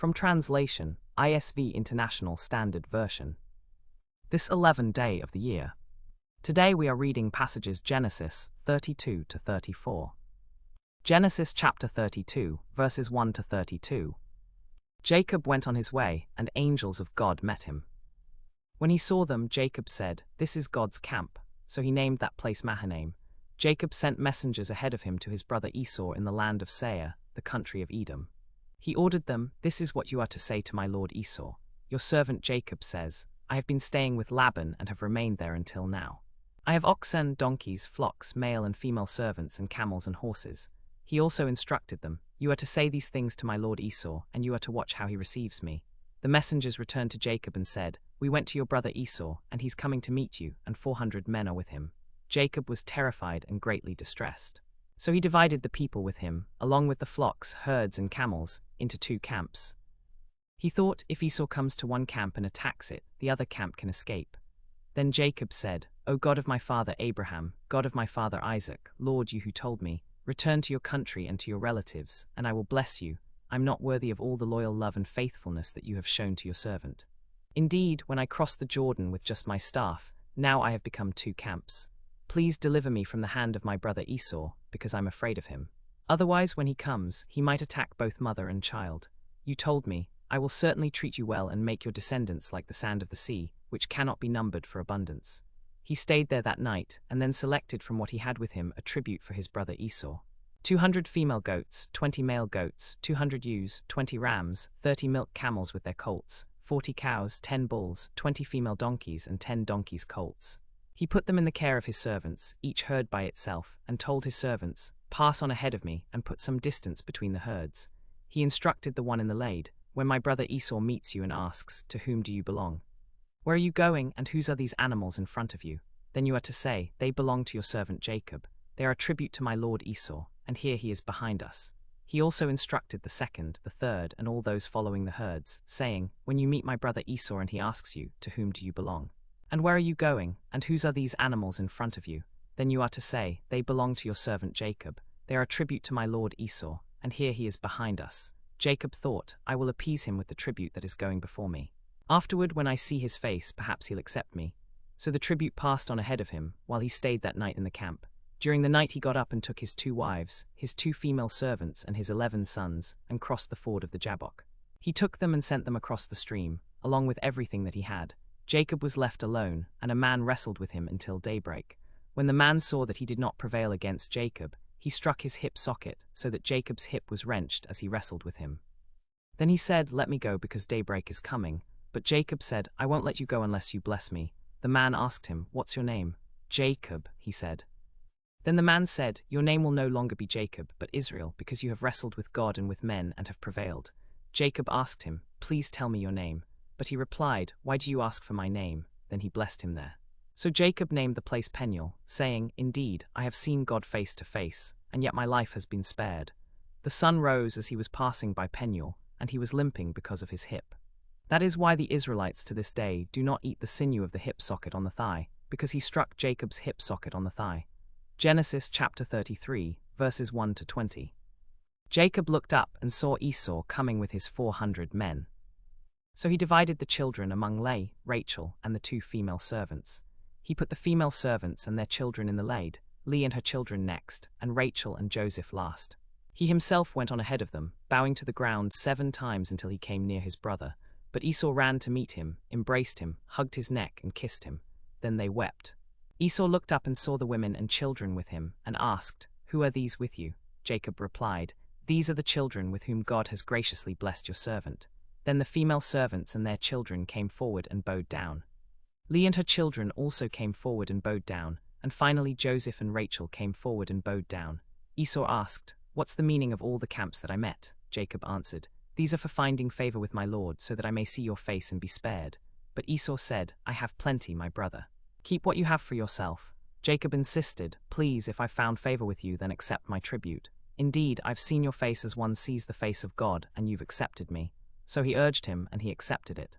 From translation, ISV International Standard Version. This 11th day of the year. Today we are reading passages Genesis 32 to 34. Genesis chapter 32, verses 1 to 32. Jacob went on his way, and angels of God met him. When he saw them, Jacob said, "This is God's camp." So he named that place Mahanaim. Jacob sent messengers ahead of him to his brother Esau in the land of Seir, the country of Edom. He ordered them, "This is what you are to say to my lord Esau. Your servant Jacob says, I have been staying with Laban and have remained there until now. I have oxen, donkeys, flocks, male and female servants, and camels and horses." He also instructed them, "You are to say these things to my lord Esau, and you are to watch how he receives me." The messengers returned to Jacob and said, "We went to your brother Esau, and he's coming to meet you, and 400 men are with him." Jacob was terrified and greatly distressed. So he divided the people with him, along with the flocks, herds, and camels, into 2 camps. He thought, if Esau comes to one camp and attacks it, the other camp can escape. Then Jacob said, "O God of my father Abraham, God of my father Isaac, Lord, you who told me, 'Return to your country and to your relatives, and I will bless you,' I'm not worthy of all the loyal love and faithfulness that you have shown to your servant. Indeed, when I crossed the Jordan with just my staff, now I have become 2 camps. Please deliver me from the hand of my brother Esau, because I'm afraid of him. Otherwise, when he comes, he might attack both mother and child. You told me, 'I will certainly treat you well and make your descendants like the sand of the sea, which cannot be numbered for abundance.'" He stayed there that night, and then selected from what he had with him a tribute for his brother Esau. 200 female goats, 20 male goats, 200 ewes, 20 rams, 30 milk camels with their colts, 40 cows, 10 bulls, 20 female donkeys, and 10 donkeys' colts. He put them in the care of his servants, each herd by itself, and told his servants, "Pass on ahead of me, and put some distance between the herds." He instructed the one in the lade, "When my brother Esau meets you and asks, 'To whom do you belong? Where are you going, and whose are these animals in front of you?' Then you are to say, 'They belong to your servant Jacob. They are a tribute to my lord Esau, and here he is behind us.'" He also instructed the second, the third, and all those following the herds, saying, "When you meet my brother Esau and he asks you, 'To whom do you belong? And where are you going, and whose are these animals in front of you?' Then you are to say, 'They belong to your servant Jacob. They are a tribute to my lord Esau, and here he is behind us.'" Jacob thought, "I will appease him with the tribute that is going before me. Afterward, when I see his face, perhaps he'll accept me." So the tribute passed on ahead of him, while he stayed that night in the camp. During the night he got up and took his 2 wives, his 2 female servants, and his 11 sons, and crossed the ford of the Jabbok. He took them and sent them across the stream, along with everything that he had. Jacob was left alone, and a man wrestled with him until daybreak. When the man saw that he did not prevail against Jacob, he struck his hip socket, so that Jacob's hip was wrenched as he wrestled with him. Then he said, "Let me go, because daybreak is coming." But Jacob said, "I won't let you go unless you bless me." The man asked him, "What's your name?" "Jacob," he said. Then the man said, "Your name will no longer be Jacob, but Israel, because you have wrestled with God and with men and have prevailed." Jacob asked him, "Please tell me your name." But he replied, "Why do you ask for my name?" Then he blessed him there. So Jacob named the place Peniel, saying, "Indeed, I have seen God face to face, and yet my life has been spared." The sun rose as he was passing by Peniel, and he was limping because of his hip. That is why the Israelites to this day do not eat the sinew of the hip socket on the thigh, because he struck Jacob's hip socket on the thigh. Genesis chapter 33, verses 1 to 20. Jacob looked up and saw Esau coming with his 400 men. So he divided the children among Leah, Rachel, and the 2 female servants. He put the female servants and their children in the lade, Leah and her children next, and Rachel and Joseph last. He himself went on ahead of them, bowing to the ground 7 times until he came near his brother. But Esau ran to meet him, embraced him, hugged his neck, and kissed him. Then they wept. Esau looked up and saw the women and children with him, and asked, "Who are these with you?" Jacob replied, "These are the children with whom God has graciously blessed your servant." Then the female servants and their children came forward and bowed down. Leah and her children also came forward and bowed down, and finally Joseph and Rachel came forward and bowed down. Esau asked, "What's the meaning of all the camps that I met?" Jacob answered, "These are for finding favor with my lord, so that I may see your face and be spared." But Esau said, "I have plenty, my brother. Keep what you have for yourself." Jacob insisted, "Please, if I found favor with you, then accept my tribute. Indeed, I've seen your face as one sees the face of God, and you've accepted me." So he urged him, and he accepted it.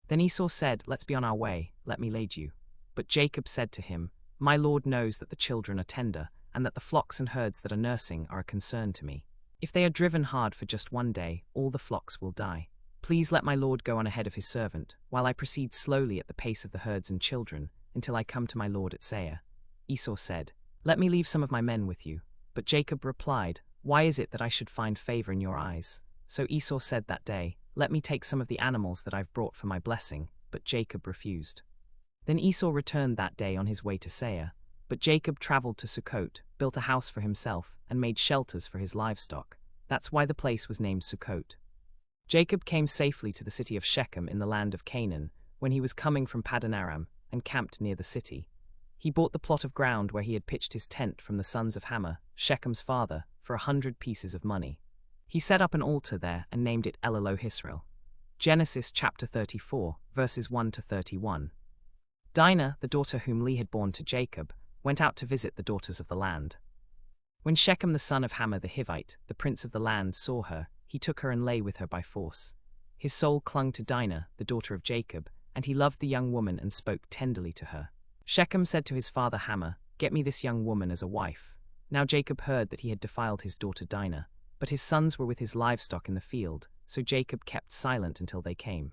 Then Esau said, "Let's be on our way, let me lead you." But Jacob said to him, "My lord knows that the children are tender, and that the flocks and herds that are nursing are a concern to me. If they are driven hard for just one day, all the flocks will die. Please let my lord go on ahead of his servant, while I proceed slowly at the pace of the herds and children, until I come to my lord at Seir. Esau said, Let me leave some of my men with you. But Jacob replied, Why is it that I should find favor in your eyes? So Esau said that day, Let me take some of the animals that I've brought for my blessing, but Jacob refused. Then Esau returned that day on his way to Seir, but Jacob traveled to Sukkot, built a house for himself, and made shelters for his livestock. That's why the place was named Sukkot. Jacob came safely to the city of Shechem in the land of Canaan, when he was coming from Paddan Aram, and camped near the city. He bought the plot of ground where he had pitched his tent from the sons of Hamor, Shechem's father, for 100 pieces of money. He set up an altar there and named it El-Elohe-Israel. Genesis chapter 34, verses 1 to 31. Dinah, the daughter whom Leah had borne to Jacob, went out to visit the daughters of the land. When Shechem the son of Hamor the Hivite, the prince of the land, saw her, he took her and lay with her by force. His soul clung to Dinah, the daughter of Jacob, and he loved the young woman and spoke tenderly to her. Shechem said to his father Hamor, Get me this young woman as a wife. Now Jacob heard that he had defiled his daughter Dinah, but his sons were with his livestock in the field, so Jacob kept silent until they came.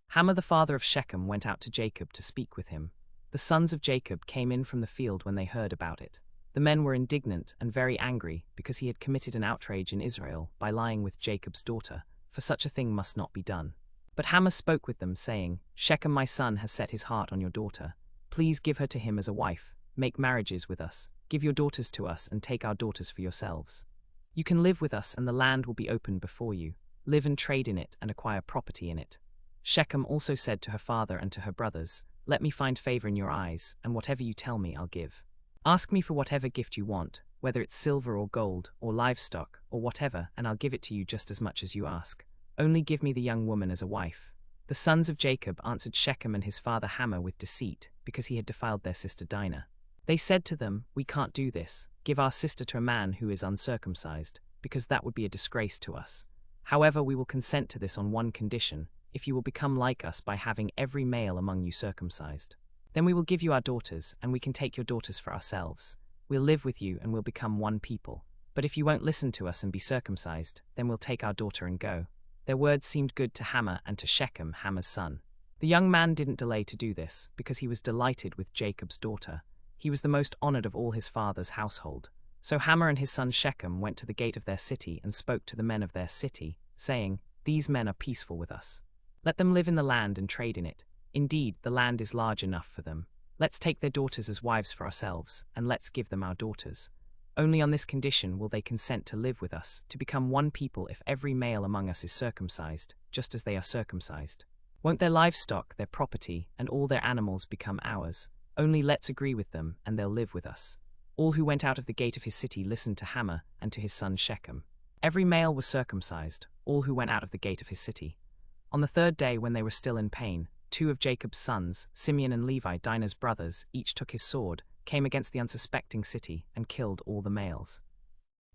Hamor the father of Shechem went out to Jacob to speak with him. The sons of Jacob came in from the field when they heard about it. The men were indignant and very angry because he had committed an outrage in Israel by lying with Jacob's daughter, for such a thing must not be done. But Hamor spoke with them, saying, Shechem my son has set his heart on your daughter. Please give her to him as a wife, make marriages with us, give your daughters to us and take our daughters for yourselves. You can live with us and the land will be open before you. Live and trade in it and acquire property in it. Shechem also said to her father and to her brothers, Let me find favor in your eyes, and whatever you tell me I'll give. Ask me for whatever gift you want, whether it's silver or gold, or livestock, or whatever, and I'll give it to you just as much as you ask. Only give me the young woman as a wife. The sons of Jacob answered Shechem and his father Hamor with deceit, because he had defiled their sister Dinah. They said to them, We can't do this. Give our sister to a man who is uncircumcised, because that would be a disgrace to us. However, we will consent to this on one condition, if you will become like us by having every male among you circumcised. Then we will give you our daughters, and we can take your daughters for ourselves. We'll live with you and we'll become one people. But if you won't listen to us and be circumcised, then we'll take our daughter and go. Their words seemed good to Hamor and to Shechem, Hamor's son. The young man didn't delay to do this, because he was delighted with Jacob's daughter. He was the most honored of all his father's household. So Hamor and his son Shechem went to the gate of their city and spoke to the men of their city, saying, These men are peaceful with us. Let them live in the land and trade in it. Indeed, the land is large enough for them. Let's take their daughters as wives for ourselves, and let's give them our daughters. Only on this condition will they consent to live with us, to become one people if every male among us is circumcised, just as they are circumcised. Won't their livestock, their property, and all their animals become ours? Only let's agree with them, and they'll live with us. All who went out of the gate of his city listened to Hamor and to his son Shechem. Every male was circumcised, all who went out of the gate of his city. On the third day, when they were still in pain, 2 of Jacob's sons, Simeon and Levi, Dinah's brothers, each took his sword, came against the unsuspecting city, and killed all the males.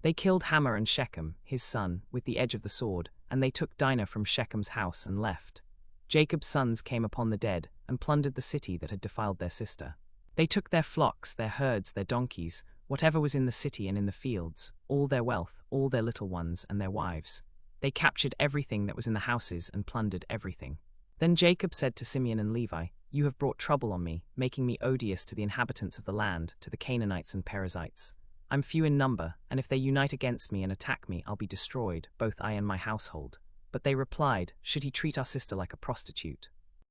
They killed Hamor and Shechem, his son, with the edge of the sword, and they took Dinah from Shechem's house and left. Jacob's sons came upon the dead, and plundered the city that had defiled their sister. They took their flocks, their herds, their donkeys, whatever was in the city and in the fields, all their wealth, all their little ones, and their wives. They captured everything that was in the houses and plundered everything. Then Jacob said to Simeon and Levi, You have brought trouble on me, making me odious to the inhabitants of the land, to the Canaanites and Perizzites. I'm few in number, and if they unite against me and attack me, I'll be destroyed, both I and my household. But they replied, Should he treat our sister like a prostitute?